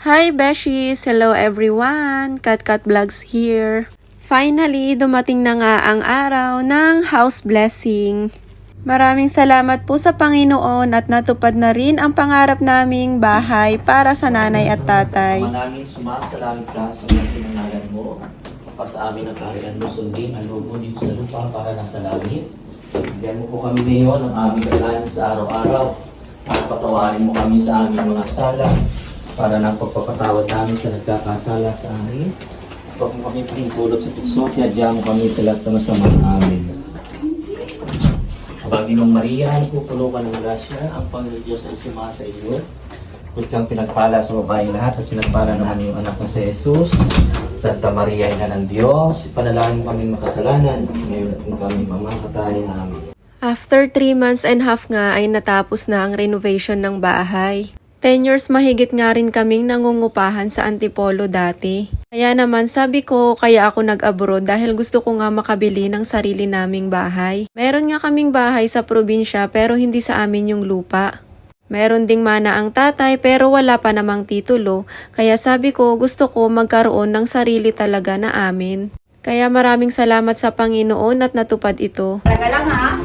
Hi Beshies! Hello everyone! Kat Vlogs here. Finally, dumating na nga ang araw ng house blessing. Maraming salamat po sa Panginoon at natupad na rin ang pangarap naming bahay para sa nanay at tatay. Ama namin sumasalangit ka sa mga pinangalan mo. Sa amin ang kaharian mo, sundin ang loob mo dito sa lupa para nasa langit. Bigyan mo po kami ngayon ang aming kailangan sa araw-araw. At patawarin mo kami sa aming mga sala para ng pagpapatawad namin sa nagkakasala sa amin. Huwag mo kami pinipulot sa tukso, pinadya mo kami sa lahat ng masama. Amen. Panginoong Maria, pupuno ka ng grasya, ang Panginoon Diyos ay sumasa iyo. Huwag kang pinagpala sa babaeng lahat at pinagpala naman yung anak mo si Jesus. Santa Maria, Ina ng Diyos, ipanalangin mo kaming makasalanan, ngayon at kung kami mamamatay. Amen. After 3 months and half nga ay natapos na ang renovation ng bahay. 10 years mahigit nga rin kaming nangungupahan sa Antipolo dati. Kaya naman sabi ko kaya ako nag-abroad dahil gusto ko nga makabili ng sarili naming bahay. Meron nga kaming bahay sa probinsya pero hindi sa amin yung lupa. Meron ding mana ang tatay pero wala pa namang titulo. Kaya sabi ko gusto ko magkaroon ng sarili talaga na amin. Kaya maraming salamat sa Panginoon at natupad ito. Talaga lang ha?